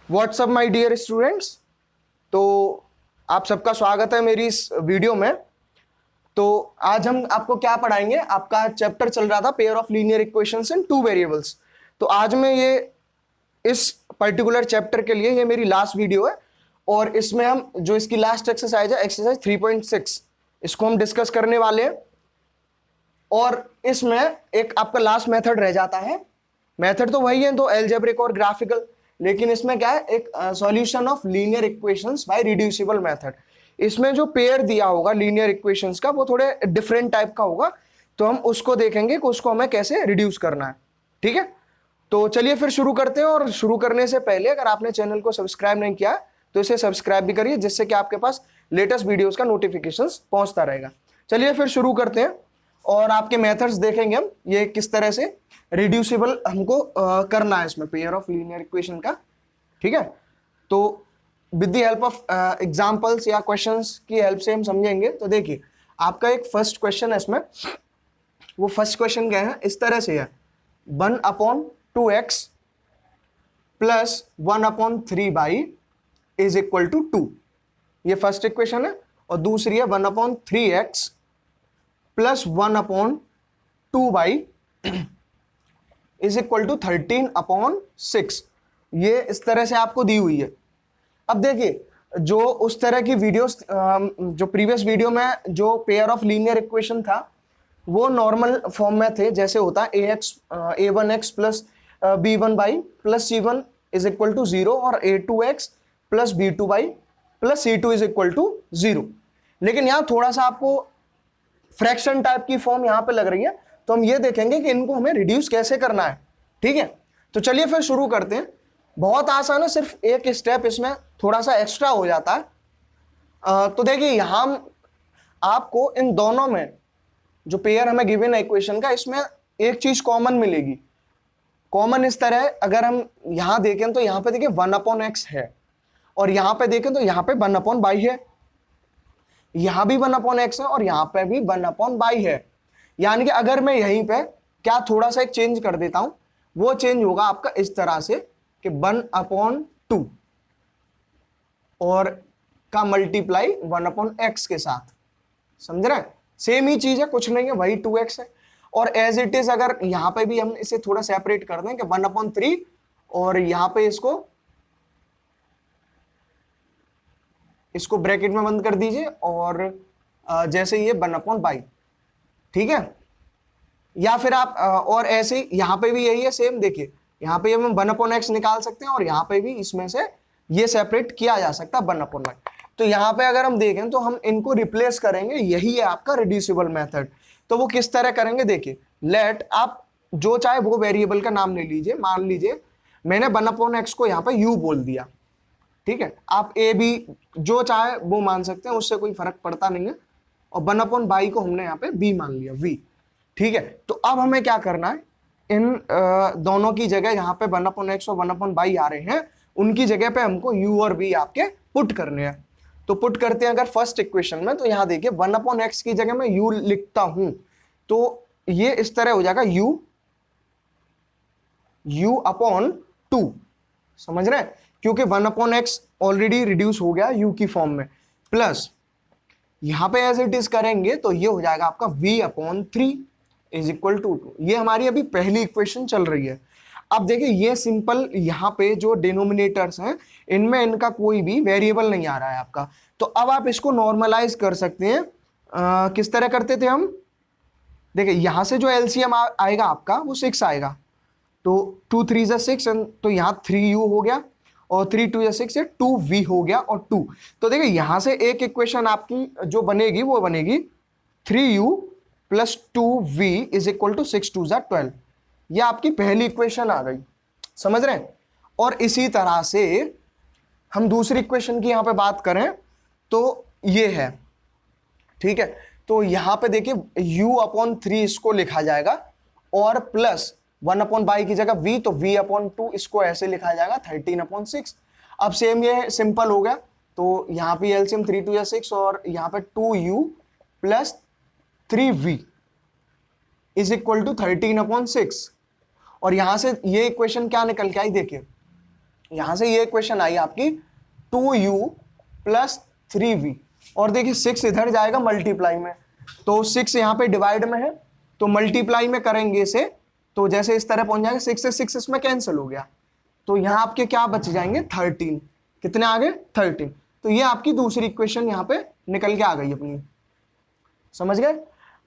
WhatsApp my dear students. तो आप सबका स्वागत है मेरी इस वीडियो में। तो आज हम आपको क्या पढ़ाएंगे, आपका चैप्टर चल रहा था pair of linear equations in two variables. तो आज मैं ये इस पर्टिकुलर चैप्टर के लिए ये मेरी लास्ट वीडियो है और इसमें हम जो इसकी लास्ट एक्सरसाइज है एक्सरसाइज 3.6 इसको हम डिस्कस करने वाले हैं। और इसमें एक आपका लास्ट मेथड रह जाता है। मेथड तो वही है, दो एल्जेब्रिक और ग्राफिकल, लेकिन इसमें क्या है, एक solution of linear equations bye reducible method. इसमें जो पेयर दिया होगा लीनियर इक्वेशंस का वो थोड़े डिफरेंट टाइप का होगा, तो हम उसको देखेंगे कि उसको हमें कैसे रिड्यूस करना है। ठीक है, तो चलिए फिर शुरू करते हैं। और शुरू करने से पहले अगर आपने चैनल को सब्सक्राइब नहीं किया तो इसे सब्सक्राइब भी करिए, जिससे कि आपके पास लेटेस्ट वीडियोस का नोटिफिकेशंस पहुंचता रहेगा। चलिए फिर शुरू करते हैं और आपके मेथड्स देखेंगे हम, ये किस तरह से रिड्यूसिबल हमको करना है इसमें पेयर ऑफ लीनियर इक्वेशन का। ठीक है, तो with the help of examples या क्वेश्चंस की हेल्प से हम समझेंगे। तो देखिए आपका एक फर्स्ट क्वेश्चन है इसमें। वो फर्स्ट क्वेश्चन क्या है, इस तरह से है 1/2x plus 1/3 is equal to 2। ये फर्स्ट इक्वेशन है। और दूसरी है 1/3x plus 1/2 is equal to 13/6। ये इस तरह से आपको दी हुई है। अब देखिए जो उस तरह की वीडियोस जो प्रीवियस वीडियो में जो पेयर ऑफ लीनियर इक्वेशन था वो नॉर्मल फॉर्म में थे, जैसे होता है a1x plus b1y plus c1 is equal to 0 और a2x plus b2y plus c2 is equal to 0। लेकिन यहाँ थोड़ा सा आपको फ्रैक्शन टाइप की फॉर्म यहाँ पे लग रही है, तो हम ये देखेंगे कि इनको हमें रिड्यूस कैसे करना है। ठीक है, तो चलिए फिर शुरू करते हैं। बहुत आसान है, सिर्फ एक स्टेप इसमें थोड़ा सा एक्स्ट्रा हो जाता है। तो देखिए यहाँ आपको इन दोनों में जो पेयर हमें गिवन है इक्वेशन का, इसमें एक चीज कॉमन मिलेगी। कॉमन इस तरह, अगर हम यहां देखें तो यहां पे देखिए 1/x है और यहां पे देखें तो यहां पे 1/y है, यहां भी 1/x है और यहां पे भी 1/y है। यानी कि अगर मैं यहीं पे क्या थोड़ा सा एक चेंज कर देता हूं, वो चेंज होगा आपका इस तरह से कि 1/2 और का मल्टीप्लाई 1/x के साथ। समझ रहे हैं, सेम ही चीज है, कुछ नहीं है, वही 2x है। और एज इट इज अगर यहां पे भी हम इसे थोड़ा सेपरेट कर दें कि 1/3 और यहां पे इसको ब्रैकेट में बंद कर दीजिए और जैसे ये 1/y। ठीक है, या फिर आप और ऐसे ही यहां पे भी यही है सेम। देखिए यहां पे हम 1/x निकाल सकते हैं और यहां पे भी इसमें से ये सेपरेट किया जा सकता है 1/y। तो यहां पे अगर हम देखें तो हम इनको रिप्लेस करेंगे, यही है आपका रिड्यूसिबल मेथड। तो वो किस तरह करेंगे, देखिए लेट आप जो चाहे वो वेरिएबल का नाम ले लीजिए। मान लीजिए मैंने 1/x को यहाँ पे u बोल दिया। ठीक है, आप a b जो चाहे वो मान सकते हैं, उससे कोई फर्क पड़ता नहीं है। और 1/y को हमने यहाँ पे b मान लिया, v। ठीक है, तो अब हमें क्या करना है, इन दोनों की जगह यहाँ पे 1/x और 1/y आ रहे हैं, उनकी जगह पे हमको u और v आपके पुट करने हैं। तो पुट करते हैं अगर फर्स्ट इक्वेशन में, तो यहां देखिए 1/x की जगह मैं u लिखता हूं तो ये इस तरह हो जाएगा u/2। समझ रहे हैं, क्योंकि 1/x ऑलरेडी रिड्यूस हो गया u की फॉर्म में, प्लस यहां पे एज इट इज करेंगे तो ये हो जाएगा आपका v/3 इज इक्वल टू 2। ये हमारी अभी पहली इक्वेशन चल रही है। अब देखिए ये सिंपल, यहाँ पे जो डिनोमिनेटर्स हैं इनमें इनका कोई भी वेरिएबल नहीं आ रहा है आपका। तो अब आप इसको नॉर्मलाइज कर सकते हैं। किस तरह करते थे हम, देखिए यहां से जो एलसीएम आएगा आपका वो 6 आएगा। तो 2 3 जा 6, तो यहाँ 3u हो गया और 3 2 जा 6 है 2v हो गया और 2। तो देखिए यहां से एक इक्वेशन आपकी जो बनेगी वो बनेगी 3u plus 2v is equal to 6 2 जा 12। ये आपकी पहली इक्वेशन आ गई। समझ रहे हैं, और इसी तरह से हम दूसरी इक्वेशन की यहां पे बात करें तो ये है। ठीक है, तो यहां पे देखिए u/3 इसको लिखा जाएगा और प्लस 1/y की जगह v, तो v/2 इसको ऐसे लिखा जाएगा 13/6। अब सेम ये सिंपल हो गया, तो यहां पे एलसीएम 3 2 या 6 और यहां पे 2u plus 3v is equal to 13/6। और यहां से ये इक्वेशन क्या निकल के आई, देखिए यहां से ये इक्वेशन आई आपकी 2u प्लस 3v, और देखिए 6 इधर जाएगा मल्टीप्लाई में, तो 6 यहाँ पे डिवाइड में है, तो मल्टीप्लाई में करेंगे इसे, तो जैसे इस तरह पहुंच जाएगा, 6 से 6 इसमें कैंसिल हो गया, तो यहाँ आपके क्या बच जाएंगे 13, कितने आ गए 13, तो ये आपकी दूसरी इक्वेशन यहाँ पे निकल के आ गई अपनी, समझ गए।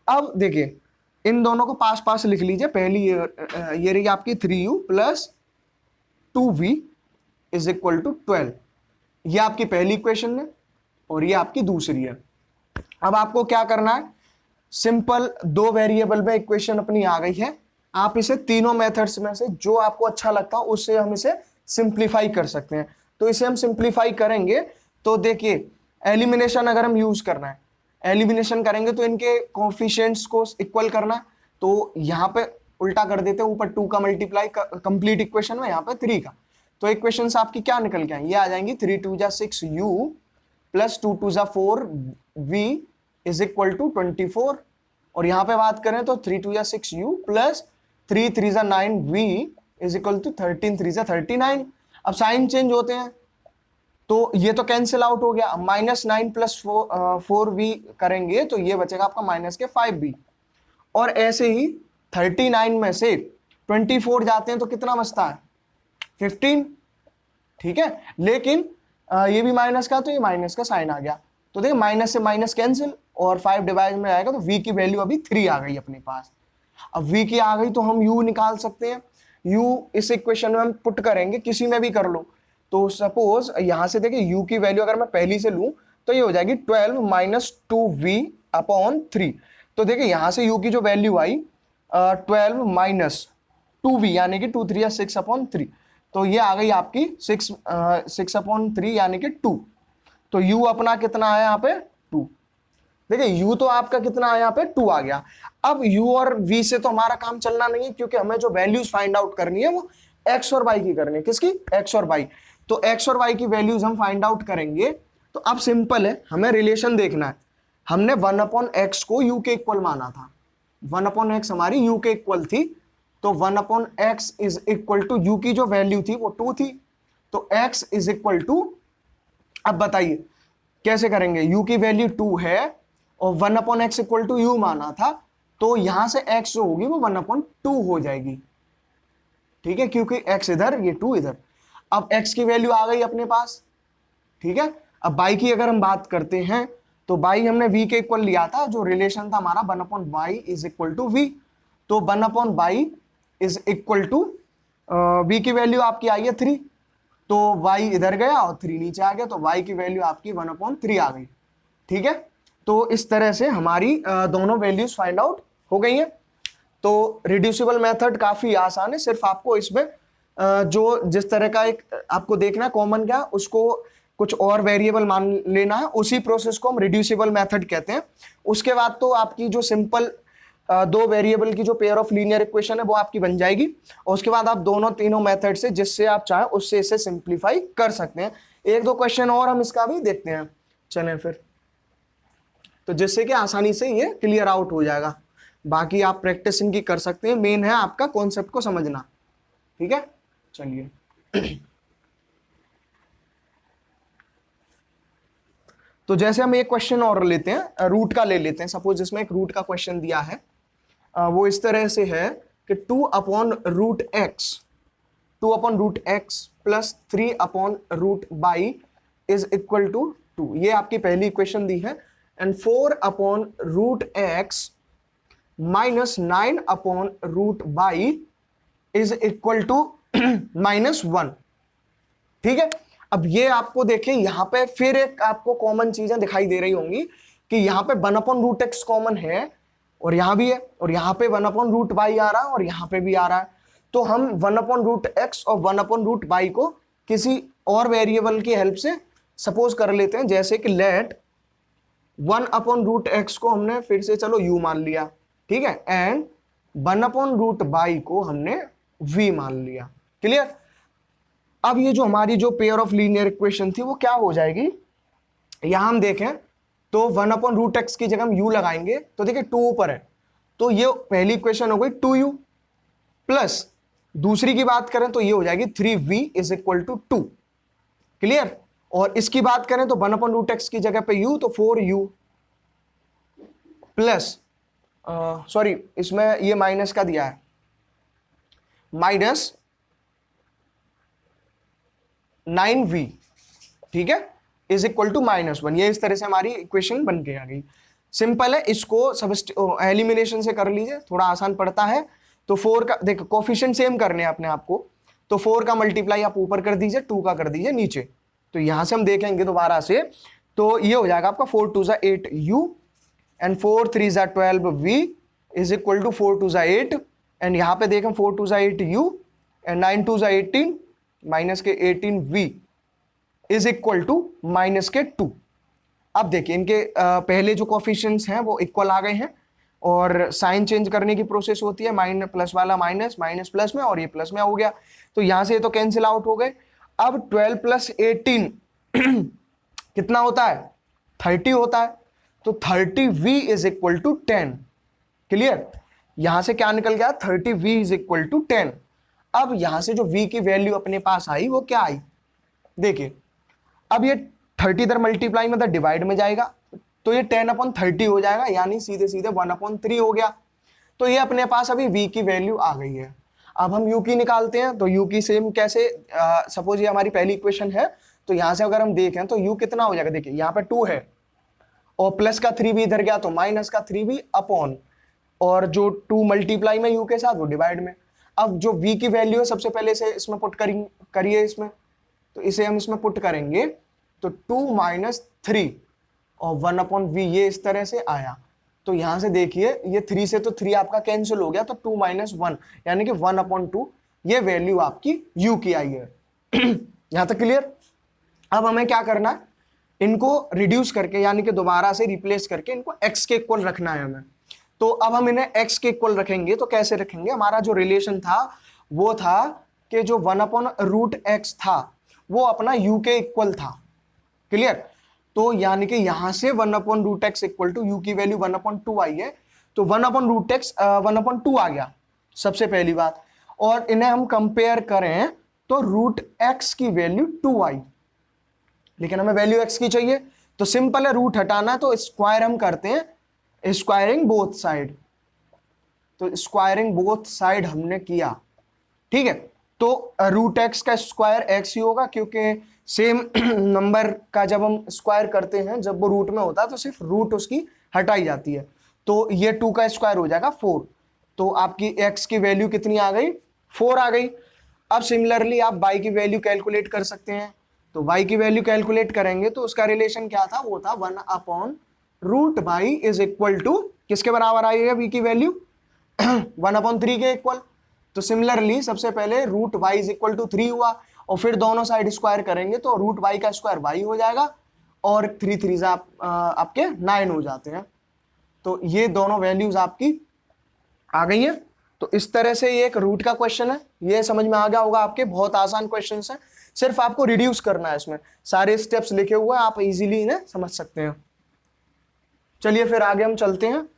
अब देखिए इन दोनों को पास पास लिख लीजिए, पहली ये रही आपकी 3u plus 2v is equal to 12, ये आपकी पहली इक्वेशन है और ये आपकी दूसरी है। अब आपको क्या करना है, सिंपल 2 वेरिएबल में इक्वेशन अपनी आ गई है, आप इसे तीनों मेथड्स में से जो आपको अच्छा लगता हो उससे हम इसे सिंप्लीफाई कर सकते हैं। तो इसे हम सिंप्लीफाई करेंगे, तो देखिए एलिमिनेशन अगर हम यूज करना है, एलिमिनेशन करेंगे तो इनके कोफिशिएंट्स को इक्वल करना है, तो यहाँ पे उल्टा कर देते हैं, ऊपर 2 का मल्टीप्लाई कंप्लीट इक्वेशन में, यहाँ पे 3 का, तो इक्वेशंस आपकी क्या निकल के आएंगी, ये आ जाएंगी 3 2 जा 6u प्लस 2 2 जा 4v इज इक्वल टू 24, और यहाँ पे बात करें तो 3 2 जा 6u प्लस 3 3 जा 9v इज इक्वल टू 13 3 जा 39। अब साइन चेंज होते हैं तो ये तो कैंसिल आउट हो गया, -9 प्लस 4v करेंगे तो ये बचेगा आपका माइनस के 5v, और ऐसे ही 39 में से 24 जाते हैं तो कितना बचता है 15, ठीक है, लेकिन ये भी माइनस का, तो ये माइनस का साइन आ गया, तो देखिए माइनस से माइनस कैंसिल, और 5 डिवाइड में आएगा तो v की वैल्यू अभी 3 आ गई अपने पास। अब v की आ गई तो हम u निकाल सकते हैं, u इस इक्वेशन में हम पुट करेंगे, किसी में भी कर लो, तो सपोज यहां से देखिए u की वैल्यू अगर मैं पहली से लूं तो ये हो जाएगी 12 माइनस 2v अपॉन 3, तो देखिए यहां से u की जो वैल्यू आई 12 माइनस 2v यानी कि 2 3 या 6 अपॉन 3, तो ये आ गई आपकी 6 अपॉन 3 यानी कि 2, तो u अपना कितना आया यहाँ पे 2, देखिए u तो आपका कितना आया यहाँ पे 2 आ गया। अब u और v से तो हमारा काम चलना नहीं है, क्योंकि हमें जो वैल्यूज फाइंड आउट करनी है वो x और y की करनी है, किसकी x और y, तो x और y की वैल्यूज हम फाइंड आउट करेंगे। तो अब सिंपल है, हमें रिलेशन देखना है, हमने 1/x को u के इक्वल माना था, 1/x हमारी u के इक्वल थी, तो 1/x is equal to u की जो वैल्यू थी वो 2 थी, तो x इज इक्वल टू, अब बताइए कैसे करेंगे, u की वैल्यू 2 है और 1/x इक्वल टू u माना था, तो यहां से x जो होगी वो 1/2 हो जाएगी, ठीक है, क्योंकि x इधर ये 2 इधर। अब x की वैल्यू आ गई अपने पास, ठीक है। अब y की अगर हम बात करते हैं तो y हमने v के इक्वल लिया था, जो रिलेशन था हमारा 1/y is equal to v, तो 1/y is equal to v की वैल्यू आपकी आई है 3, तो y इधर गया और 3 नीचे आ गया, तो y की वैल्यू आपकी 1/3 आ गई, ठीक है। तो इस तरह से हमारी दोनों वैल्यूज फाइंड आउट हो गई हैं। तो रिड्यूसिबल मेथड काफी आसान है, सिर्फ आपको इसमें जो जिस तरह का एक आपको देखना कॉमन क्या, उसको कुछ और वेरिएबल मान लेना है, उसी प्रोसेस को हम रिड्यूसिबल मेथड कहते हैं। उसके बाद तो आपकी जो सिंपल 2 वेरिएबल की जो पेयर ऑफ लीनियर इक्वेशन है वो आपकी बन जाएगी, और उसके बाद आप दोनों तीनों मेथड से जिससे आप चाहें उससे इसे सिंप्लीफाई कर सकते हैं। 1-2 क्वेश्चन और हम इसका भी देखते हैं, चलें फिर, तो जिससे कि आसानी से ये क्लियर आउट हो जाएगा, बाकी आप प्रैक्टिस इनकी कर सकते हैं, मेन है आपका कॉन्सेप्ट को समझना, ठीक है। चलिए तो जैसे हम एक क्वेश्चन और लेते हैं, रूट का ले लेते हैं, सपोज जिसमें एक रूट का क्वेश्चन दिया है, वो इस तरह से है कि 2/√x 2/√x plus 3/√y is equal to 2, ये आपकी पहली इक्वेशन दी है, and 4/√x minus 9/√y is equal to -1, ठीक है। अब ये आपको देखिए यहां पे फिर एक आपको कॉमन चीजें दिखाई दे रही होंगी कि यहाँ पे 1/√x कॉमन है और यहां भी है, और यहाँ पे 1/√y आ रहा है और यहाँ पे भी आ रहा है, तो हम 1/√x और 1/√y को किसी और वेरिएबल की हेल्प से सपोज कर लेते हैं, जैसे कि लेट 1/√x को हमने फिर से चलो u मान लिया, ठीक है, एंड 1/√y को हमने v मान लिया, क्लियर। अब ये जो हमारी जो पेयर ऑफ लीनियर इक्वेशन थी वो क्या हो जाएगी, यहां हम देखें तो 1/√x की जगह हम u लगाएंगे, तो देखिए 2 ऊपर है, तो ये पहली इक्वेशन हो गई 2u प्लस दूसरी की बात करें तो ये हो जाएगी 3v is equal to 2। Clear. और इसकी बात करें तो 1/√x की जगह पे u, तो 4u प्लस सॉरी इसमें ये माइनस का दिया है, माइनस 9v, ठीक है, इज इक्वल टू -1। ये इस तरह से हमारी इक्वेशन बन के आ गई। सिंपल है, इसको सब एलिमिनेशन से कर लीजिए, थोड़ा आसान पड़ता है। तो 4 का देखो कोफिशिएंट सेम करने हैं अपने आप को, तो 4 का मल्टीप्लाई आप ऊपर कर दीजिए, 2 का कर दीजिए नीचे। तो यहां से हम देखेंगे दोबारा से, तो ये हो जाएगा आपका 4 2 8u and 4 3 12v is equal to 4 2 8, and यहाँ पे देखें 4 2 8u एंड 9 2 18 माइनस के 18v is equal to minus के 2। अब देखिए इनके पहले जो कोफिशिएंट्स हैं वो इक्वल आ गए हैं, और साइन चेंज करने की प्रोसेस होती है, माइनस प्लस वाला माइनस, माइनस प्लस में, और ये प्लस में हो गया। तो यहां से ये तो कैंसिल आउट हो गए। अब 12 प्लस 18 कितना होता है, 30 होता है। तो 30v is equal to 10। Clear. यहां से क्या निकल गया, 30v इज इक्वल टू 10। अब यहां से जो v की वैल्यू अपने पास आई वो क्या आई, देखिए अब ये 30 इधर मल्टीप्लाई मतलब डिवाइड में जाएगा, तो ये 10/30 हो जाएगा, यानी सीधे सीधे 1/3 हो गया। तो ये अपने पास अभी v की वैल्यू आ गई है। अब हम u की निकालते हैं, तो u की सेम कैसे, सपोज ये हमारी पहली इक्वेशन है, तो यहां से अगर हम देखें तो u कितना हो जाएगा, देखिए यहाँ पे 2 है और प्लस का 3 भी इधर गया, तो माइनस का 3 भी अपॉन, और जो 2 मल्टीप्लाई में u के साथ वो डिवाइड में। अब जो v की वैल्यू है सबसे पहले से इसमें पुट करिए इसमें, तो इसे हम इसमें पुट करेंगे, तो 2 - 3 और 1/v ये इस तरह से आया। तो यहां से देखिए ये 3 से तो 3 आपका कैंसिल हो गया, तो 2 - 1 यानी कि 1/2 ये वैल्यू आपकी u की आई है। यहां तक क्लियर। अब हमें क्या करना है, इनको रिड्यूस करके यानी कि दोबारा से रिप्लेस करके इनको x के इक्वल रखना है हमें। तो अब हम इन्हें x के इक्वल रखेंगे, तो कैसे रखेंगे, हमारा जो रिलेशन था वो था कि जो 1/√x था वो अपना u के इक्वल था। क्लियर। तो यानी कि यहां से 1/√x इक्वल टू u की वैल्यू 1/2 आई है, तो 1/√x 1/2 आ गया सबसे पहली बात। और इन्हें हम कंपेयर करें तो √x की वैल्यू 2 आई, लेकिन हमें वैल्यू x की चाहिए, तो सिंपल है, रूट हटाना है तो स्क्वायर हम करते हैं, स्क्वायरिंग बोथ साइड। तो स्क्वायरिंग बोथ साइड हमने किया, ठीक है। तो √x का स्क्वायर x ही होगा, क्योंकि सेम नंबर का जब हम स्क्वायर करते हैं, जब वो रूट में होता है तो सिर्फ रूट उसकी हटाई जाती है। तो ये 2 का स्क्वायर हो जाएगा 4। तो आपकी x की वैल्यू कितनी आ गई, 4 आ गई। अब सिमिलरली आप y की वैल्यू कैलकुलेट कर सकते हैं। तो y की वैल्यू कैलकुलेट करेंगे तो उसका रिलेशन क्या था, वो था 1/√y इज इक्वल टू किसके बराबर आई है v की वैल्यू 1/3 के इक्वल। तो सिमिलरली सबसे पहले √y इज इक्वल टू 3 हुआ, और फिर दोनों साइड स्क्वायर करेंगे तो √y का स्क्वायर y हो जाएगा, और 3 3 आपके 9 हो जाते हैं। तो ये दोनों वैल्यूज आपकी आ गई है। तो इस तरह से ये एक रूट का क्वेश्चन है, ये समझ में आ गया होगा आपके, बहुत आसान क्वेश्चन है, सिर्फ आपको रिड्यूस करना है, इसमें सारे स्टेप्स लिखे हुए हैं, आप इजीली इन्हें समझ सकते हैं। चलिए फिर आगे हम चलते हैं।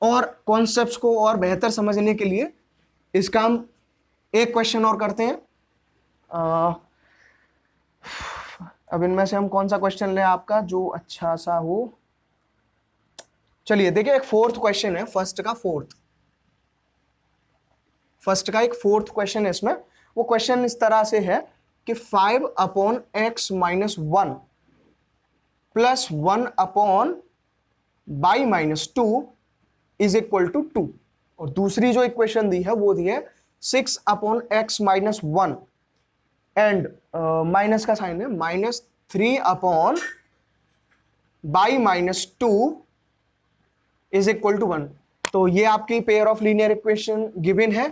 और कॉन्सेप्ट्स को और बेहतर समझने के लिए इसका हम एक क्वेश्चन और करते हैं। अब इनमें से हम कौन सा क्वेश्चन लें आपका जो अच्छा सा हो। चलिए देखिए, एक फोर्थ क्वेश्चन है, फर्स्ट का एक फोर्थ क्वेश्चन है इसमें। वो क्वेश्चन इस तरह से है कि 5/x - 1 plus 1/y - 2 is equal to 2। और दूसरी जो इक्वेशन दी है वो दी है 6/x - 1 एंड माइनस का साइन है -3/y - 2 इज इक्वल टू 1। तो ये आपकी pair of linear equation given है।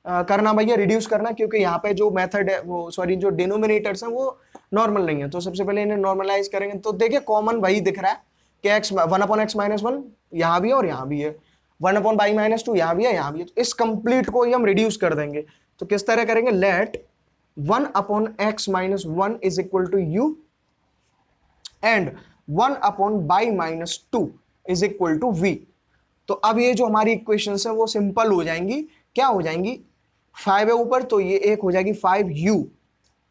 करना भैया रिड्यूस करना, क्योंकि यहाँ पे जो मेथड है वो सॉरी जो डिनोमिनेटर्स हैं वो नॉर्मल नहीं है। तो सबसे पहले इन्हें नॉर्मलाइज करेंगे, तो देखिए कॉमन वही दिख रहा है कि 1/x - 1 यहाँ भी है और यहाँ भी है, 1/y - 2 यहाँ भी है, यहाँ भी है। तो इस कंप्लीट को ही हम रिड्यूस कर देंगे। तो किस तरह करेंगे, let 1/x - 1 is equal to u and 1/y - 2 is equal to v। तो अब ये जो हमारी इक्वेशन है वो सिंपल हो जाएंगी, क्या हो जाएंगी, 5 है ऊपर तो ये एक हो जाएगी 5u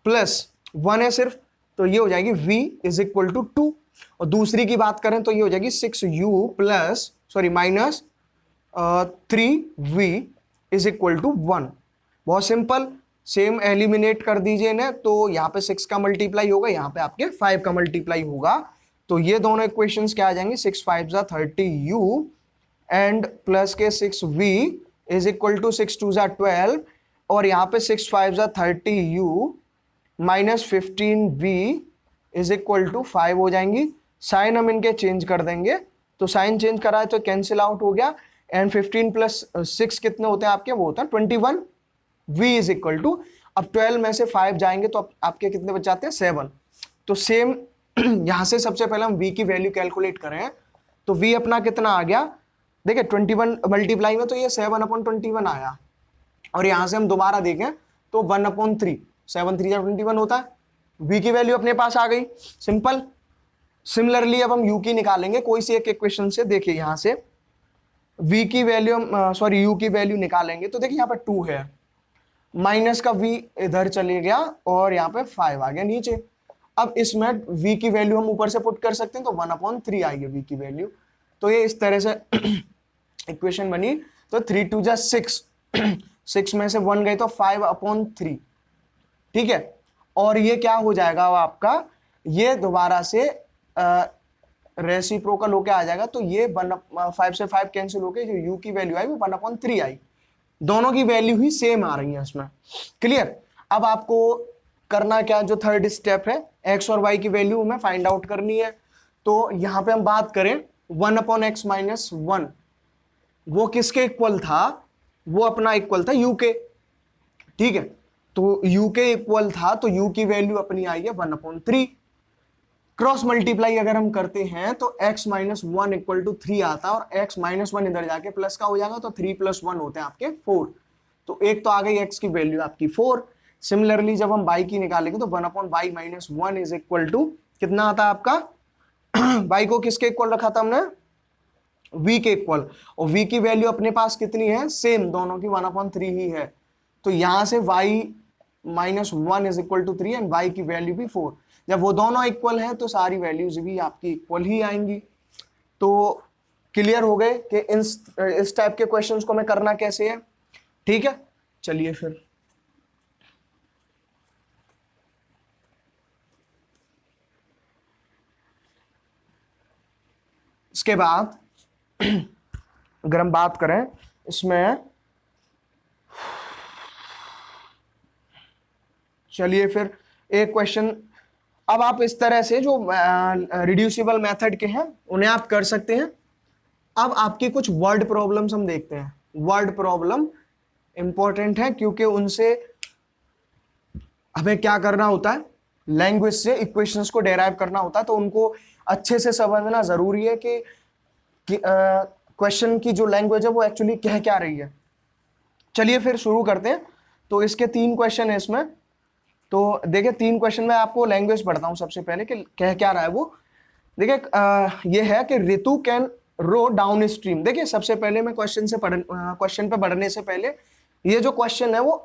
प्लस 1 है सिर्फ, तो ये हो जाएगी v इज इक्वल टू 2। और दूसरी की बात करें तो ये हो जाएगी 6u plus minus 3v is equal to 1। बहुत सिंपल, सेम एलिमिनेट कर दीजिए ना, तो यहाँ पे 6 का मल्टीप्लाई होगा, यहाँ पे आपके 5 का मल्टीप्लाई होगा, तो ये दोनों इक्वेशंस क्या आ जाएंगे, 6 5 जा 30u एंड प्लस के 6v इज इक्वल टू 6 2 जा 12, और यहाँ पे 6 5 जा 30u minus 15v is equal to 5 हो जाएंगी। साइन हम इनके चेंज कर देंगे, तो साइन चेंज करा है तो कैंसिल आउट हो गया, एंड 15 प्लस 6 कितने होते हैं आपके, वो होता है 21। v इज इक्वल टू, अब 12 में से 5 जाएंगे तो आपके कितने बच जाते हैं, 7। तो सेम यहां से सबसे पहले हम v की वैल्यू कैलकुलेट करें, तो v अपना कितना आ गया, देखिए 21 मल्टीप्लाई में तो ये 7/21 आया, और यहां से हम दोबारा देखें तो 1/3, 7 3 21 होता है, v की वैल्यू अपने पास आ गई, सिंपल। सिमिलरली अब हम u की निकालेंगे कोई सी एक इक्वेशन से, देखिए यहां से v की वैल्यू u की वैल्यू निकालेंगे, तो देखिए यहाँ पर 2 है, माइनस का v इधर चले गया और यहाँ पे 5 आ गया नीचे। अब इसमें v की वैल्यू हम ऊपर से पुट कर सकते हैं, तो 1/3 आएगी v की वैल्यू। तो ये इस तरह से इक्वेशन बनी, तो 3 2 जा 6, 6 में से 1 गए तो 5/3, ठीक है। और ये क्या हो जाएगा आपका, ये दोबारा से रेसिप्रोकल होके आ जाएगा, तो ये 5 से 5 कैंसिल होके जो u की वैल्यू आई वो 1/3 आई, दोनों की वैल्यू ही सेम आ रही है इसमें, क्लियर। अब आपको करना क्या, जो थर्ड स्टेप है, x और y की वैल्यू हमें फाइंड आउट करनी है। तो यहां पे हम बात करें 1/x माइनस 1, वो किसके इक्वल था, वो अपना इक्वल था u के, ठीक है। तो u के इक्वल था, तो u की वैल्यू अपनी आई है 1/3। क्रॉस मल्टीप्लाई अगर हम करते हैं तो x माइनस 1 इक्वल टू 3 आता है, और x माइनस 1 इधर जाके प्लस का हो जाएगा, तो 3 + 1 होते हैं आपके 4। तो एक तो आ गई x की वैल्यू आपकी 4। सिमिलरली जब हम y की निकालेंगे तो 1/y minus 1 is equal to कितना आता है आपका, y को किसके इक्वल रखा था हमने, v के इक्वल, और v की वैल्यू अपने पास कितनी है, सेम, दोनों की 1/3 ही है। तो यहां से y minus 1 is equal to 3 and y की वैल्यू भी 4। जब वो दोनों इक्वल हैं तो सारी वैल्यूज भी आपकी इक्वल ही आएंगी। तो क्लियर हो गए कि इस टाइप के क्वेश्चंस को हमें करना कैसे है, ठीक है। चलिए फिर इसके बाद अगर हम बात करें इसमें, चलिए फिर एक क्वेश्चन, अब आप इस तरह से जो रिड्यूसिबल मेथड के हैं उन्हें आप कर सकते हैं। अब आपकी कुछ वर्ड प्रॉब्लम्स हम देखते हैं। वर्ड प्रॉब्लम इंपॉर्टेंट है क्योंकि उनसे हमें क्या करना होता है, लैंग्वेज से इक्वेशंस को डेराइव करना होता है, तो उनको अच्छे से समझना जरूरी है कि क्वेश्चन की जो लैंग्वेज है वो एक्चुअली कह क्या रही है। चलिए फिर शुरू करते हैं। तो इसके 3 क्वेश्चन है इसमें, तो देखिए 3 क्वेश्चन में आपको लैंग्वेज पढ़ता हूं सबसे पहले कि कह क्या रहा है वो। देखिए ये है कि Ritu can row downstream. देखिए सबसे पहले मैं क्वेश्चन पे बढ़ने से पहले, ये जो क्वेश्चन है वो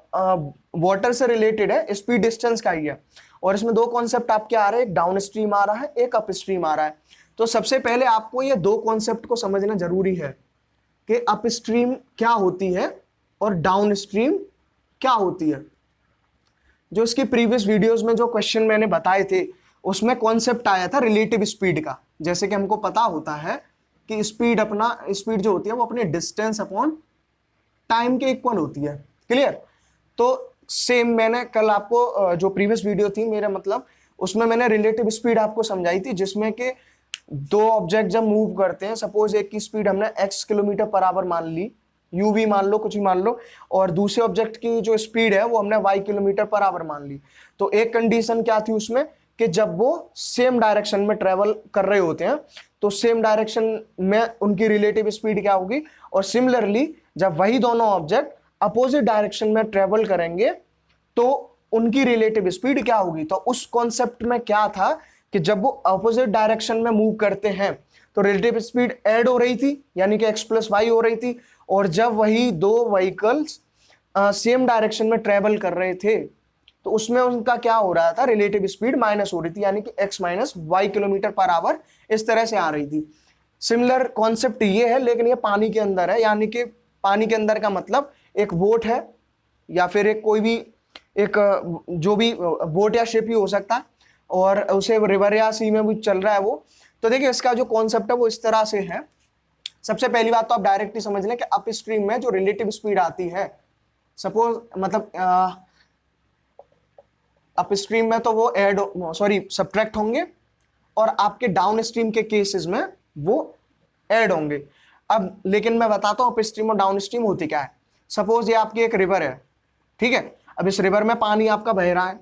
वाटर से रिलेटेड है, स्पीड डिस्टेंस का ही है, और इसमें 2 कॉन्सेप्ट आपके आ रहे हैं, एक डाउन स्ट्रीम आ रहा है, एक अप स्ट्रीम आ रहा है। तो सबसे पहले आपको ये 2 कॉन्सेप्ट को समझना जरूरी है कि अप स्ट्रीम क्या होती है और डाउन स्ट्रीम क्या होती है। जो इसकी प्रीवियस वीडियोस में जो क्वेश्चन मैंने बताए थे उसमें कॉन्सेप्ट आया था रिलेटिव स्पीड का। जैसे कि हमको पता होता है कि स्पीड जो होती है वो अपने डिस्टेंस अपॉन टाइम के इक्वल होती है, क्लियर। तो सेम मैंने कल आपको जो प्रीवियस वीडियो थी मेरा मतलब, उसमें मैंने रिलेटिव स्पीड आपको समझाई थी, जिसमें कि 2 ऑब्जेक्ट जब मूव करते हैं, सपोज एक की स्पीड हमने x किलोमीटर पर आवर मान ली, u भी मान लो, कुछ भी मान लो, और दूसरे ऑब्जेक्ट की जो स्पीड है वो हमने y किलोमीटर पर आवर मान ली। तो एक कंडीशन क्या थी उसमें कि जब वो सेम डायरेक्शन में ट्रेवल कर रहे होते हैं तो सेम डायरेक्शन में उनकी रिलेटिव स्पीड क्या होगी, और सिमिलरली जब वही दोनों ऑब्जेक्ट अपोजिट डायरेक्शन में ट्रेवल करेंगे तो उनकी रिलेटिव स्पीड क्या होगी। तो उस कॉन्सेप्ट में क्या था कि जब वो अपोजिट डायरेक्शन में मूव करते हैं तो रिलेटिव स्पीड ऐड हो रही थी, यानी कि x प्लस वाई हो रही थी। और जब वही दो व्हीकल्स सेम डायरेक्शन में ट्रेवल कर रहे थे तो उसमें उनका क्या हो रहा था, रिलेटिव स्पीड माइनस हो रही थी, यानी कि x minus Y kilometre per hour इस तरह से आ रही थी। सिमिलर कॉन्सेप्ट ये है, लेकिन ये पानी के अंदर है, यानी कि पानी के अंदर का मतलब एक बोट है या फिर एक कोई भी एक जो भी बोट या शिप ही हो सकता है, और उसे रिवर या सी में भी चल रहा है वो। तो देखिए इसका जो कॉन्सेप्ट है वो इस तरह से है। सबसे पहली बात तो आप डायरेक्टली समझ लें कि अप स्ट्रीम में जो रिलेटिव स्पीड आती है, सपोज मतलब अप स्ट्रीम में तो वो ऐड सब्ट्रैक्ट होंगे, और आपके डाउन स्ट्रीम के केसेस में वो ऐड होंगे। अब लेकिन मैं बताता हूं अप स्ट्रीम और डाउन स्ट्रीम होती क्या है। सपोज ये आपकी एक रिवर है, ठीक है। अब इस रिवर में पानी आपका बह रहा है,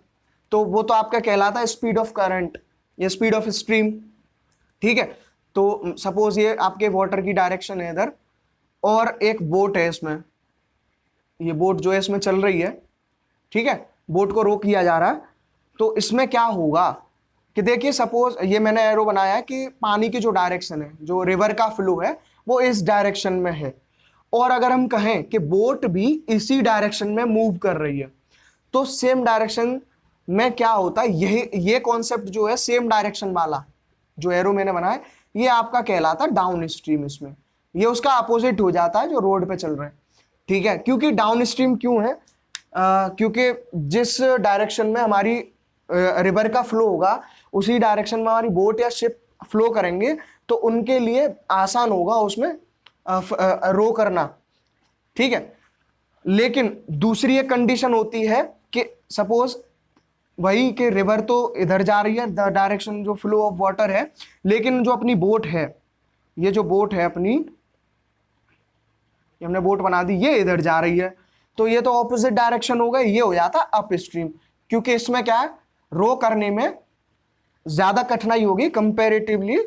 तो वो तो आपका कहलाता है स्पीड ऑफ करंट या स्पीड ऑफ स्ट्रीम, ठीक है। तो सपोज ये आपके वाटर की डायरेक्शन है इधर, और एक बोट है इसमें, ये बोट जो है इसमें चल रही है, ठीक है, बोट को रोक किया जा रहा है। तो इसमें क्या होगा कि देखिए सपोज ये मैंने एरो बनाया है कि पानी की जो डायरेक्शन है, जो रिवर का फ्लो है वो इस डायरेक्शन में है, और अगर हम कहें कि बोट भी इसी डायरेक्शन में मूव कर रही है, तो सेम डायरेक्शन में क्या होता है, ये कॉन्सेप्ट जो है सेम डायरेक्शन वाला जो एरो मैंने बनाया, ये आपका कहलाता है डाउन स्ट्रीम। इसमें ये उसका अपोजिट हो जाता है जो रोड पे चल रहा है, ठीक है। क्योंकि डाउन स्ट्रीम क्यों है, क्योंकि जिस डायरेक्शन में हमारी रिवर का फ्लो होगा उसी डायरेक्शन में हमारी बोट या शिप फ्लो करेंगे, तो उनके लिए आसान होगा उसमें रो करना, ठीक है। लेकिन दूसरी एक कंडीशन होती है कि सपोज वही कि रिवर तो इधर जा रही है, डायरेक्शन जो फ्लो ऑफ वाटर है, लेकिन जो अपनी बोट है, ये जो बोट है अपनी, ये हमने बोट बना दी, ये इधर जा रही है, तो ये तो ऑपोजिट डायरेक्शन हो गई, ये हो जाता अप स्ट्रीम। क्योंकि इसमें क्या है, रो करने में ज्यादा कठिनाई होगी कंपैरेटिवली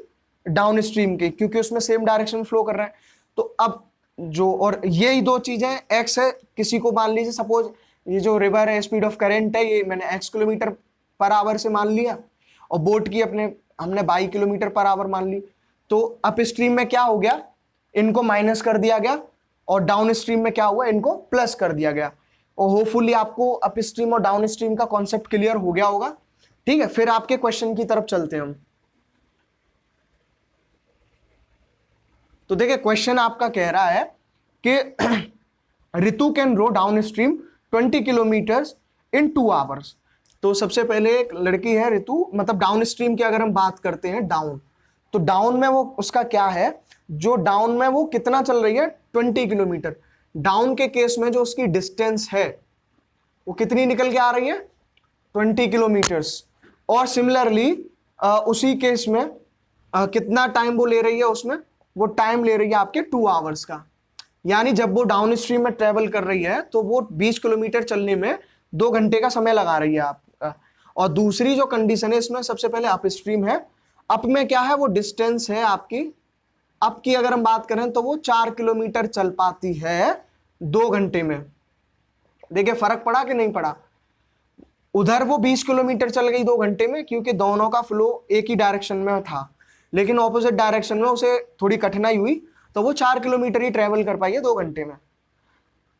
डाउन स्ट्रीम की, क्योंकि उसमें सेम डायरेक्शन फ्लो कर रहा है। तो अब जो, और यही दो चीजें, एक्स है, किसी को मान लीजिए सपोज ये जो रिवर है स्पीड ऑफ करंट है, ये मैंने x किलोमीटर पर आवर से मान लिया, और बोट की हमने 22 किलोमीटर पर आवर मान ली। तो अप स्ट्रीम में क्या हो गया, इनको माइनस कर दिया गया, और डाउन स्ट्रीम में क्या हुआ, इनको प्लस कर दिया गया। और होपफुली आपको अप स्ट्रीम और डाउन स्ट्रीम का कॉन्सेप्ट क्लियर हो गया होगा, ठीक है। फिर आपके क्वेश्चन की तरफ चलते हैं हम। तो देखिए क्वेश्चन आपका कह रहा है कि Ritu can row downstream 20 kilometres in 2 hours. तो सबसे पहले एक लड़की है रितु, मतलब डाउन स्ट्रीम की अगर हम बात करते हैं डाउन, तो डाउन में वो उसका क्या है, जो डाउन में वो कितना चल रही है, 20 किलोमीटर। डाउन के केस में जो उसकी डिस्टेंस है वो कितनी निकल के आ रही है, 20 किलोमीटर्स। और सिमिलरली उसी केस में कितना टाइम वो ले रही है, उसमें वो टाइम ले रही है आपके 2 आवर्स का। यानी जब वो डाउन स्ट्रीम में ट्रेवल कर रही है तो वो 20 किलोमीटर चलने में 2 घंटे का समय लगा रही है आपका। और दूसरी जो कंडीशन है इसमें, सबसे पहले अप स्ट्रीम है, अप में क्या है, वो डिस्टेंस है आपकी, अप की अगर हम बात करें तो वो 4 किलोमीटर चल पाती है 2 घंटे में। देखिए फर्क पड़ा कि नहीं पड़ा, उधर वो 20 किलोमीटर चल गई 2 घंटे में क्योंकि दोनों का फ्लो एक ही डायरेक्शन में था, लेकिन ऑपोजिट डायरेक्शन में उसे थोड़ी कठिनाई हुई, तो वो 4 किलोमीटर ही ट्रेवल कर पाई है 2 घंटे में।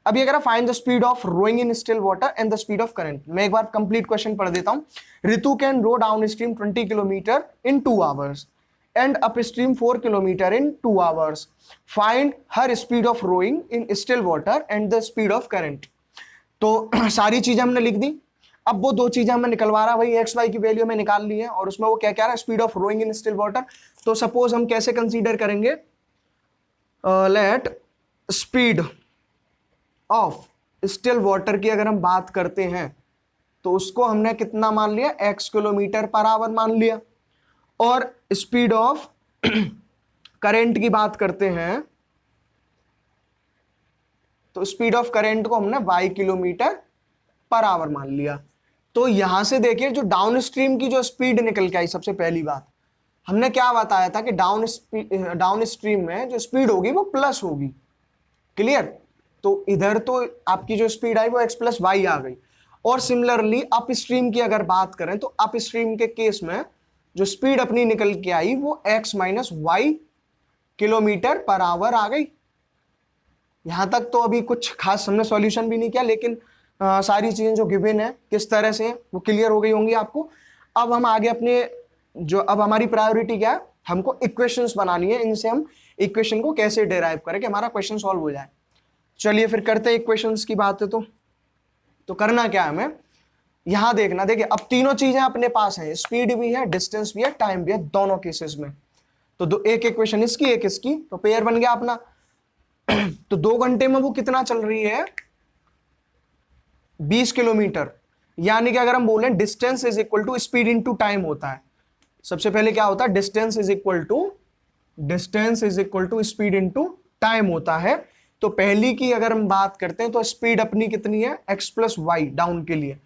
अब ये कह रहा find the speed of rowing in still water and the speed of current. मैं एक बार कंप्लीट क्वेश्चन पढ़ देता हूं। Ritu can row downstream 20 kilometre in 2 hours and upstream 4 kilometre in 2 hours. Find her speed of rowing in still water and the speed of current. तो सारी चीजें हमने लिख दी। अब वो 2 चीजें हमें निकलवा रहा है, वही एक्स वाई की वैल्यू में निकाल ली है, और उसमें वो क्या कह रहा है, speed of rowing in still water. तो सपोज हम कैसे कंसीडर करेंगे, let speed of still water की अगर हम बात करते हैं तो उसको हमने कितना मान लिया, x किलोमीटर पर आवर मान लिया। और स्पीड ऑफ करंट की बात करते हैं तो स्पीड ऑफ करंट को हमने y किलोमीटर पर आवर मान लिया। तो यहां से देखिए जो डाउन स्ट्रीम की जो स्पीड निकल के आई, सबसे पहली बात हमने क्या बताया था कि डाउन स्ट्रीम में जो स्पीड होगी वो प्लस होगी, क्लियर। तो इधर तो आपकी जो स्पीड आई वो x प्लस वाई आ गई। और सिमिलरली अप स्ट्रीम की अगर बात करें तो अप स्ट्रीम के केस में जो स्पीड अपनी निकल के आई वो x minus Y kilometre per hour आ गई। यहां तक तो अभी कुछ खास हमने सॉल्यूशन भी नहीं किया, लेकिन सारी चीजें जो गिवन है किस तरह से वो क्लियर हो गई होंगी आपको। अब हम आगे अपने अब हमारी प्रायोरिटी क्या है, हमको इक्वेशंस बनानी है, इनसे हम इक्वेशन को कैसे डिराइव करें कि हमारा क्वेश्चन सॉल्व हो जाए। चलिए फिर करते हैं इक्वेशंस की बात है। तो करना क्या है हमें, यहां देखना, देखिए अब तीनों चीजें अपने पास हैं, स्पीड भी है, डिस्टेंस भी है, टाइम भी है, दोनों केसेस में। तो दो, एक इक्वेशन इसकी एक इसकी, तो पेयर बन गया अपना। तो 2 घंटे में वो कितना चल रही है, 20 किलोमीटर। यानी कि अगर हम बोलें distance is equal to speed into time होता है। सबसे पहले क्या होता है, distance is equal to speed into time होता है। तो पहली की अगर हम बात करते हैं तो स्पीड अपनी कितनी है, x प्लस वाई डाउन के लिए,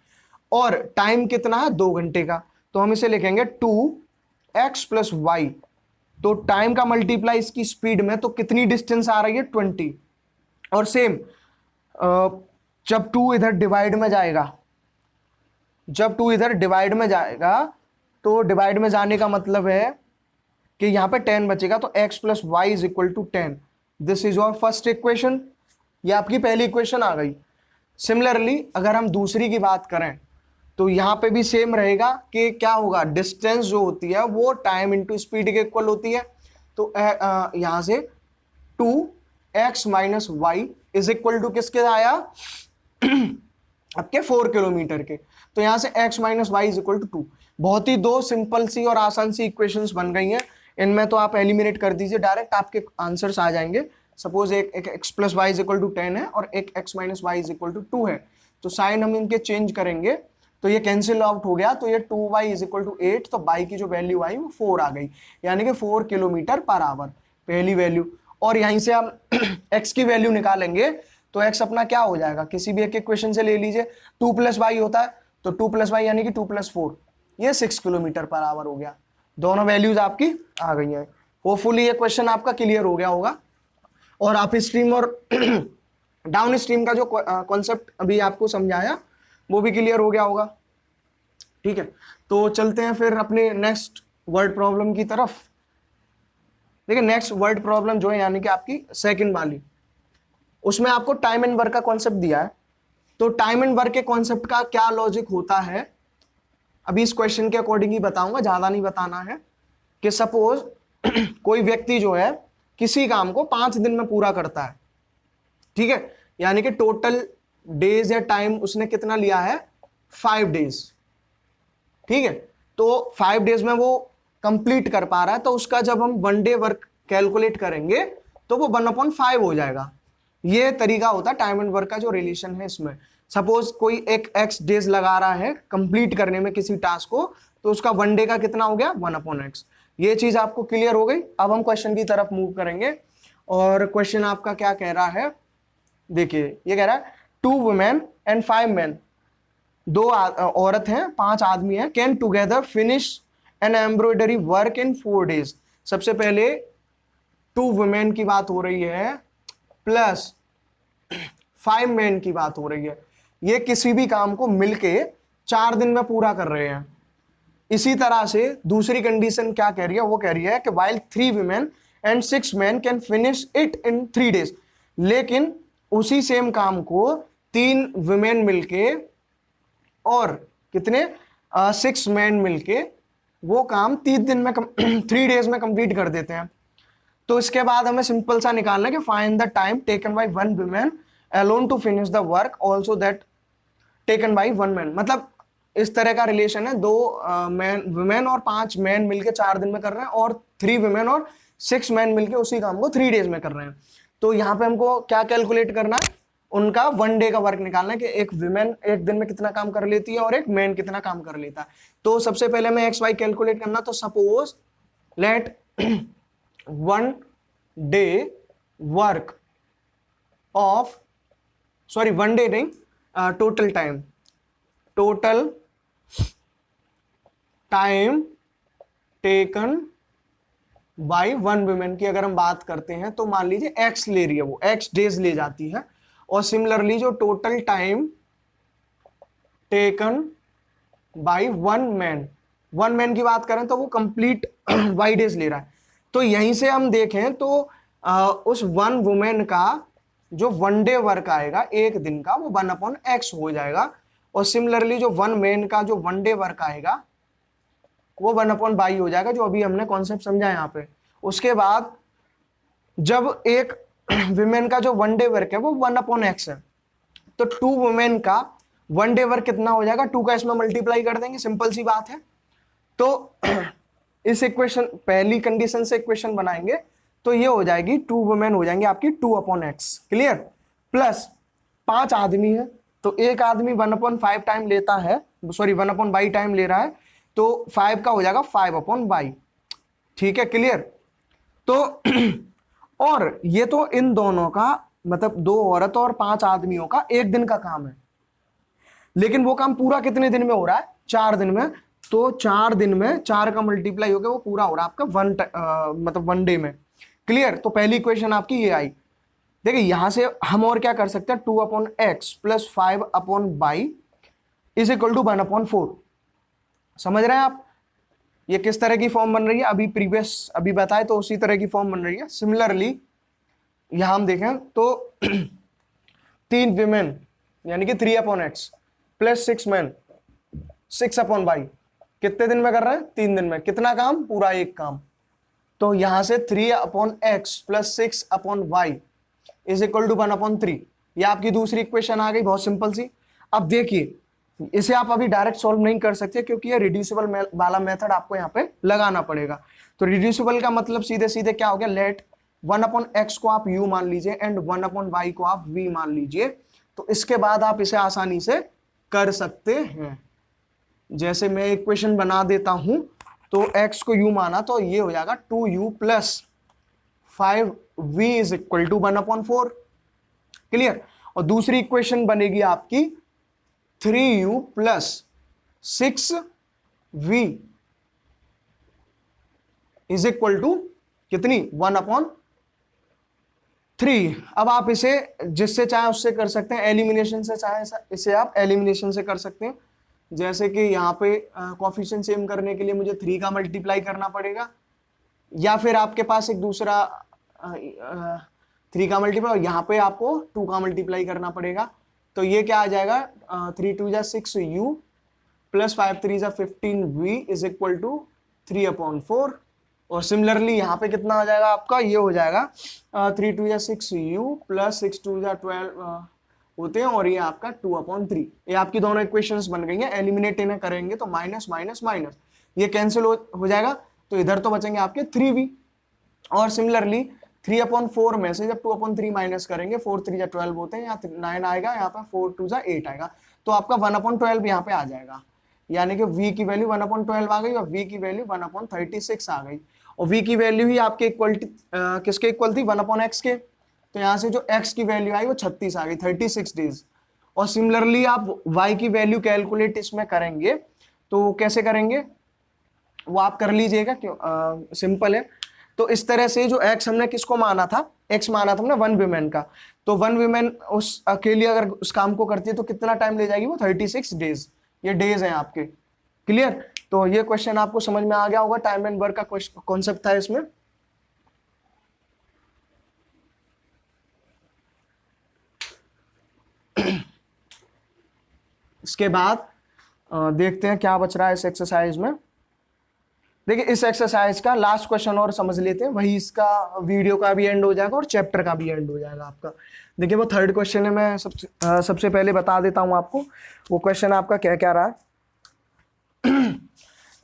और टाइम कितना है 2 घंटे का। तो हम इसे लिखेंगे 2x प्लस वाई। तो टाइम का मल्टीप्लाई इसकी स्पीड में, तो कितनी डिस्टेंस आ रही है 20। और सेम जब 2 इधर डिवाइड में जाएगा, तो डिवाइड में जाने का मतलब है कि यहां पे 10 बचेगा, तो x plus y is equal to 10। This is your first equation, ये आपकी पहली इक्वेशन आ गई। सिमिलरली अगर हम दूसरी की बात करें तो यहां पे भी सेम रहेगा कि क्या होगा, डिस्टेंस जो होती है वो टाइम इंटू स्पीड के इक्वल होती है। तो यहां से 2x minus y is equal to किसके आया, आपके 4 किलोमीटर के। तो यहां से x minus y is equal to 2। बहुत ही दो सिंपल सी और आसान सी इक्वेशंस बन गई हैं। इनमें तो आप एलिमिनेट कर दीजिए, डायरेक्ट आपके आंसर्स आ जाएंगे। सपोज एक x plus y is equal to 10 है और एक x minus y is equal to 2 है, तो साइन हम इनके चेंज करेंगे तो ये कैंसिल आउट हो गया, तो ये 2y इज इक्वल टू 8, तो y की जो वैल्यू आई वो 4 आ गई, यानी कि 4 किलोमीटर पर आवर पहली वैल्यू। और यहीं से हम x की वैल्यू निकालेंगे तो x अपना क्या हो जाएगा, किसी भी एक इक्वेशन से ले लीजिए, 2 प्लस वाई होता है, तो 2 प्लस वाई यानी कि 2 प्लस 4, ये 6 किलोमीटर पर आवर हो गया। दोनों वैल्यूज आपकी आ गई हैं। होपफुली ये क्वेश्चन आपका क्लियर हो गया होगा। और आप स्ट्रीम और डाउन स्ट्रीम का जो कॉन्सेप्ट अभी आपको समझाया वो भी क्लियर हो गया होगा। ठीक है, तो चलते हैं फिर अपने नेक्स्ट वर्ड प्रॉब्लम की तरफ। देखिए नेक्स्ट वर्ड प्रॉब्लम जो है यानी कि आपकी सेकंड वाली, उसमें आपको टाइम एंड वर्क का कॉन्सेप्ट दिया है। तो टाइम एंड वर्क के कॉन्सेप्ट का क्या लॉजिक होता है, अभी इस क्वेश्चन के अकॉर्डिंग ही बताऊंगा, ज्यादा नहीं बताना है। कि सपोज कोई व्यक्ति जो है किसी काम को 5 दिन में पूरा करता है, ठीक है, यानी कि टोटल डेज या टाइम उसने कितना लिया है, 5 डेज। ठीक है, तो 5 डेज में वो कंप्लीट कर पा रहा है, तो उसका जब हम 1 डे वर्क कैलकुलेट करेंगे तो वो 1/5 हो जाएगा। ये तरीका होता है टाइम एंड वर्क का जो रिलेशन है इसमें। सपोज कोई एक x डेज लगा रहा है कंप्लीट करने में किसी टास्क को, तो उसका 1 डे का कितना हो गया, 1/x। ये चीज आपको क्लियर हो गई। अब हम क्वेश्चन की तरफ मूव करेंगे, और क्वेश्चन आपका क्या कह रहा है, देखिए ये कह रहा है 2 वुमेन एंड 5 मैन, 2 औरत हैं 5 आदमी हैं, can together finish an embroidery work in 4 days. सबसे पहले 2 वुमेन की बात हो रही है प्लस 5 मैन की बात हो रही है, ये किसी भी काम को मिलके 4 दिन में पूरा कर रहे हैं। इसी तरह से दूसरी कंडीशन क्या कह रही है, वो कह रही है कि while 3 women and 6 men can finish it in 3 days, लेकिन उसी सेम काम को 3 women मिलके और कितने 6 men मिलके वो काम 3 दिन में 3 डेज में कंप्लीट कर देते हैं। तो इसके बाद हमें सिंपल सा निकालना है कि find the time taken by 1 woman alone to finish the work also that taken by 1 man। मतलब इस तरह का रिलेशन है, 2 वुमेन और 5 मैन मिलके 4 दिन में कर रहे हैं, और 3 वुमेन और 6 मैन मिलके उसी काम को 3 डेज में कर रहे हैं। तो यहाँ पे हमको क्या कैलकुलेट करना है, उनका 1 डे का वर्क निकालना है कि एक वुमेन एक दिन में कितना काम कर लेती है और एक मैन कितना काम कर लेता है। तो सबसे पहले हमें एक्स वाई कैलकुलेट करना, तो suppose let 1 day work off, sorry 1 day नहीं, total time taken by 1 women की अगर हम बात करते हैं तो मान लीजिए x ले रही है, वो x डेज ले जाती है। और सिमिलरली जो total time taken by 1 man की बात करें तो वो कंप्लीट y डेज ले रहा है। तो यहीं से हम देखें तो उस वन वुमेन का जो वन डे वर्क आएगा एक दिन का, वो 1/x हो जाएगा। और सिमिलरली जो वन मैन का जो वन डे वर्क आएगा वो 1/y हो जाएगा, जो अभी हमने कॉन्सेप्ट समझा यहाँ पे। उसके बाद जब एक विमेन का जो वन डे वर्क है वो 1/x है, तो 2 वुमेन का वन डे वर्क कितना हो जाएगा, 2 का इसमें मल्टीप्लाई कर देंगे, सिंपल सी बात है। तो इस इक्वेशन, पहली कंडीशन से इक्वेशन बनाएंगे तो ये हो जाएगी 2 वुमेन हो जाएंगे आपकी 2/x, क्लियर। प्लस 5 आदमी है, तो एक आदमी 1/5 टाइम लेता है, सॉरी 1/y टाइम ले रहा है, तो 5 का हो जाएगा 5/y, ठीक है, क्लियर। तो और ये तो इन दोनों का मतलब 2 औरत और 5 आदमियों का एक दिन का काम है, लेकिन वो काम पूरा कितने दिन में हो रहा है, 4 दिन में। तो 4 दिन में 4 का मल्टीप्लाई हो गया, वो पूरा हो रहा है आपका मतलब वन डे में, क्लियर। तो पहली इक्वेशन आपकी ये आई। देखिए यहां से हम और क्या कर सकते हैं, 2/x plus 5/y is equal to 1/4। समझ रहे हैं आप ये किस तरह की फॉर्म बन रही है, अभी बताए तो उसी तरह की फॉर्म बन रही है। सिमिलरली यहां हम देखें तो 3 विमेन यानी कि 3/x प्लस 6 मैन 6/y कितने दिन में कर रहे हैं, 3 दिन में। कितना काम, पूरा एक काम। तो यहां से 3/x plus 6/y is equal to 1/3। ये आपकी दूसरी इक्वेशन आ गई, बहुत सिंपल सी। अब देखिए इसे आप अभी डायरेक्ट सॉल्व नहीं कर सकते क्योंकि ये रिड्यूसिबल वाला मेथड आपको यहाँ पे लगाना पड़ेगा। तो रिड्यूसिबल का मतलब सीधे सीधे क्या हो गया, लेट 1/x को आप u मान लीजिए एंड 1/y को आप v मान लीजिए। तो इसके बाद आप इसे आसानी से कर सकते हैं। जैसे मैं इक्वेशन बना देता हूं, तो x को u माना तो ये हो जाएगा 2u plus 5v is equal to 1/4, clear. और दूसरी इक्वेशन बनेगी आपकी 3u plus 6v is equal to कितनी, 1/3। अब आप इसे जिससे चाहे उससे कर सकते हैं, एलिमिनेशन से चाहे इसे आप एलिमिनेशन से कर सकते हैं। जैसे कि यहाँ पे कोफिशिएंट सेम करने के लिए मुझे 3 का मल्टीप्लाई करना पड़ेगा, या फिर आपके पास एक दूसरा 3 का मल्टीप्लाई, और यहाँ पे आपको 2 का मल्टीप्लाई करना पड़ेगा। तो ये क्या आ जाएगा, 3 2 6u plus 5 3 15v is equal to 3/4। और सिमिलरली यहाँ पे कितना आ जाएगा आपका, ये हो जाएगा 3 2 6u प्लस 6 2 12 होते हैं, और ये आपका 2/3। ये आपकी दोनों इक्वेशंस बन गई हैं। एलिमिनेट इन्हें करेंगे तो माइनस माइनस माइनस ये कैंसिल हो जाएगा, तो इधर तो बचेंगे आपके 3v। और सिमिलरली 3/4 में से जब 2/3 माइनस करेंगे, 4 3 12 होते हैं, यहाँ 9 आएगा, यहाँ पे 4 2 8 आएगा, तो आपका 1/12 यहाँ पे आ जाएगा। यानी कि v की वैल्यू 1/12 आ गई और v की वैल्यू 1/36 आ गई। और v की वैल्यू ही आपके इक्वलिटी किसके इक्वल थी, 1/x के। तो यहाँ से जो x की वैल्यू आई वो 36 आ गई, 36 डेज। और सिमिलरली आप y की वैल्यू कैलकुलेट इसमें करेंगे तो कैसे करेंगे वो आप कर लीजिएगा, क्यों सिंपल है। तो इस तरह से जो x हमने किसको माना था, x माना था हमने वन विमेन का, तो वन विमेन उस अकेली अगर उस काम को करती है तो कितना टाइम ले जाएगी, वो 36 डेज। ये डेज हैं आपके, क्लियर। तो ये क्वेश्चन आपको समझ में आ गया होगा, टाइम एंड वर्क का कॉन्सेप्ट था इसमें। इसके बाद देखते हैं क्या बच रहा है इस एक्सरसाइज में। देखिए इस एक्सरसाइज का लास्ट क्वेश्चन और समझ लेते हैं, वही इसका वीडियो का भी एंड हो जाएगा और चैप्टर का भी एंड हो जाएगा आपका। देखिए वो थर्ड क्वेश्चन है, मैं सबसे पहले बता देता हूं आपको। वो क्वेश्चन आपका क्या क्या रहा है।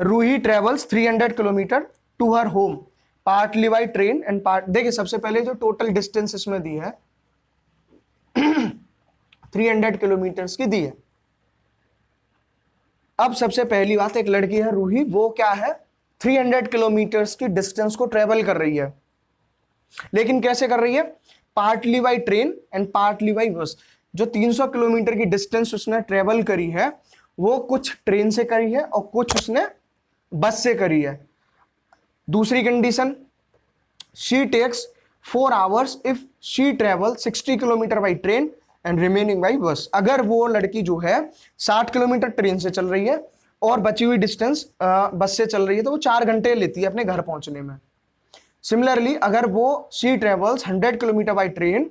Ruhi travels 300 kilometre to her home partly by train and part. देखिए सबसे पहले जो टोटल डिस्टेंस इसमें दी है 300 किलोमीटर्स की दी है। अब सबसे पहली बात, एक लड़की है रूही, वो क्या है 300 किलोमीटर्स की डिस्टेंस को ट्रेवल कर रही है, लेकिन कैसे कर रही है, partly by train and partly by bus. जो 300 किलोमीटर की डिस्टेंस उसने ट्रेवल करी है वो कुछ ट्रेन से करी है और कुछ उसने बस से करी है। दूसरी condition, she takes 4 hours if she travel 60 kilometre by train and remaining by bus. अगर वो लड़की जो है 60 किलोमीटर ट्रेन से चल रही है और बची हुई डिस्टेंस बस से चल रही है तो वो 4 घंटे लेती है अपने घर पहुंचने में। सिमिलरली अगर वो she travels 100 kilometre by train,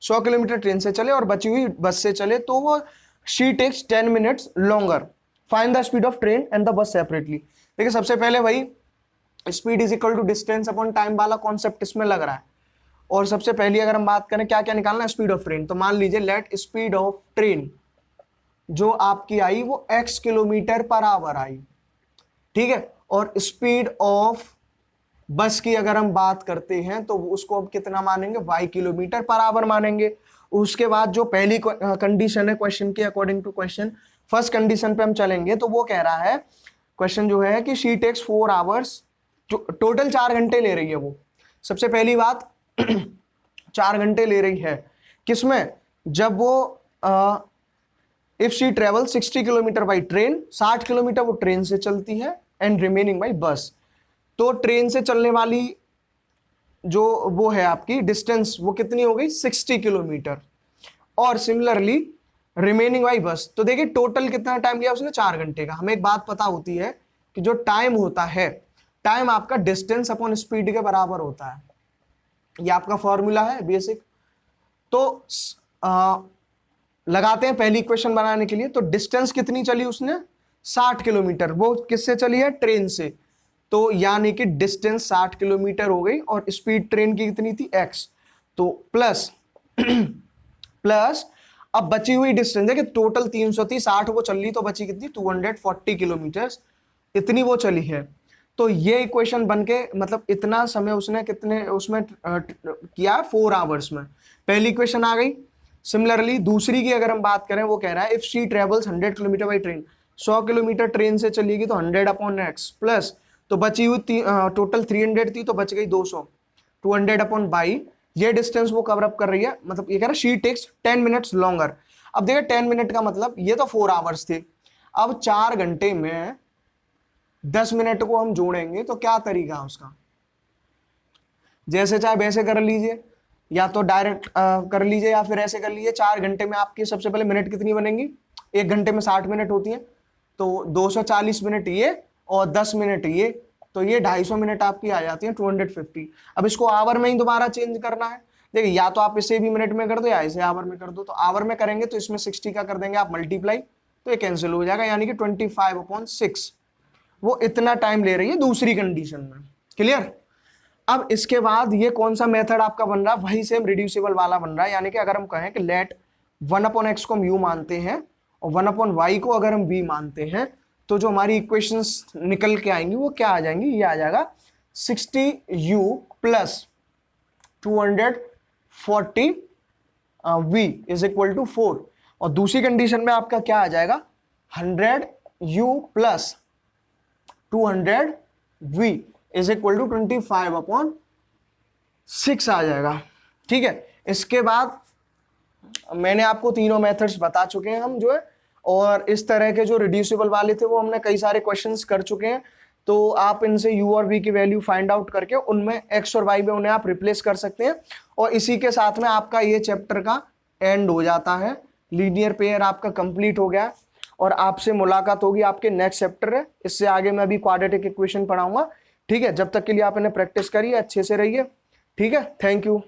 100 kilometre train से चले और बची हुई बस से चले, तो वो she takes 10 minutes longer. Find the speed of train and the bus separately. देखिए सबसे पहले वही speed is equal to distance upon time वाला कॉन्सेप्ट इसमें लग रहा है। और सबसे पहली अगर हम बात करें क्या क्या निकालना है, स्पीड ऑफ ट्रेन, तो मान लीजिए लेट स्पीड ऑफ ट्रेन जो आपकी आई वो x किलोमीटर पर आवर आई, ठीक है। और स्पीड ऑफ बस की अगर हम बात करते हैं तो उसको अब कितना मानेंगे, y किलोमीटर पर आवर मानेंगे। उसके बाद जो पहली कंडीशन है क्वेश्चन की, according to question first condition पे हम चलेंगे, तो वो कह रहा है क्वेश्चन जो है कि शी टेक्स 4 आवर्स, टोटल 4 घंटे ले रही है वो। सबसे पहली बात 4 घंटे ले रही है किसमें, जब वो if she travel 60 kilometre by train, 60 kilometre वो ट्रेन से चलती है, एंड रिमेनिंग बाई बस। तो ट्रेन से चलने वाली जो वो है आपकी डिस्टेंस वो कितनी हो गई 60 किलोमीटर, और सिमिलरली रिमेनिंग बाई बस। तो देखिए टोटल कितना टाइम लिया उसने, 4 घंटे का। हमें एक बात पता होती है कि जो टाइम होता है, टाइम आपका डिस्टेंस अपॉन स्पीड के बराबर होता है, ये आपका फॉर्मूला है बेसिक। तो लगाते हैं पहली इक्वेशन बनाने के लिए। तो डिस्टेंस कितनी चली उसने 60 किलोमीटर, वो किससे चली है, ट्रेन से। तो यानी कि डिस्टेंस 60 किलोमीटर हो गई, और स्पीड ट्रेन की कितनी थी x, तो प्लस प्लस अब बची हुई डिस्टेंस है कि टोटल 300 थी, 60 वो चल रही, तो बची कितनी 240 किलोमीटर, इतनी वो चली है। तो ये इक्वेशन बनके मतलब इतना समय उसने कितने उसमें किया 4 आवर्स में, पहली इक्वेशन आ गई। सिमिलरली दूसरी की अगर हम बात करें, वो कह रहा है if she travels 100 kilometre by train, 100 kilometre train से चलेगी तो 100 अपॉन x प्लस, तो बची हुई टोटल 300 थी तो बच गई 200, 200 अपॉन बाई, ये डिस्टेंस वो कवर अप कर रही है। मतलब ये कह रहा है शी टेक्स 10 मिनट्स लॉन्गर। अब देखिए 10 मिनट का मतलब ये तो 4 आवर्स थे, अब 4 घंटे में 10 मिनट को हम जोड़ेंगे तो क्या तरीका है उसका, जैसे चाहे वैसे कर लीजिए, या तो डायरेक्ट कर लीजिए या फिर ऐसे कर लीजिए। 4 घंटे में आपकी सबसे पहले मिनट कितनी बनेंगी, 1 घंटे में 60 मिनट होती है, तो 240 मिनट ये और 10 मिनट ये, तो ये 250 मिनट आपकी आ जाती है 250। अब इसको आवर में ही दोबारा चेंज करना है। देखिए या तो आप इसे भी मिनट में कर दो या इसे आवर में कर दो। तो आवर में करेंगे तो इसमें 60 का कर देंगे आप मल्टीप्लाई, तो ये कैंसिल हो जाएगा, यानी कि 25/6 वो इतना टाइम ले रही है दूसरी कंडीशन में। क्लियर। अब इसके बाद ये कौन सा मेथड आपका बन रहा है, वही सेम रिड्यूसिबल वाला बन रहा है। यानी कि अगर हम कहें कि लेट 1/x को हम u मानते हैं और 1/y को अगर हम v मानते हैं, तो जो हमारी इक्वेशंस निकल के आएंगी वो क्या आ जाएंगी, ये आ जाएगा 60u plus 240 v is equal to 4। और दूसरी कंडीशन में आपका क्या आ जाएगा 100u plus 200v is equal to 25/6 आ जाएगा। ठीक है। इसके बाद मैंने आपको तीनों मेथड्स बता चुके हैं हम जो है, और इस तरह के जो रिड्यूसिबल वाले थे वो हमने कई सारे क्वेश्चंस कर चुके हैं। तो आप इनसे u और v की वैल्यू फाइंड आउट करके उनमें x और y में उन्हें आप रिप्लेस कर सकते हैं। और इसी के साथ में आपका ये चैप्टर का एंड हो जाता है, लीनियर पेयर आपका कंप्लीट हो गया। और आपसे मुलाकात होगी आपके नेक्स्ट चैप्टर है। इससे आगे मैं अभी क्वाड्रेटिक इक्वेशन पढ़ाऊंगा। ठीक है। जब तक के लिए आप इन्हें प्रैक्टिस करिए, अच्छे से रहिए। ठीक है। Thank you.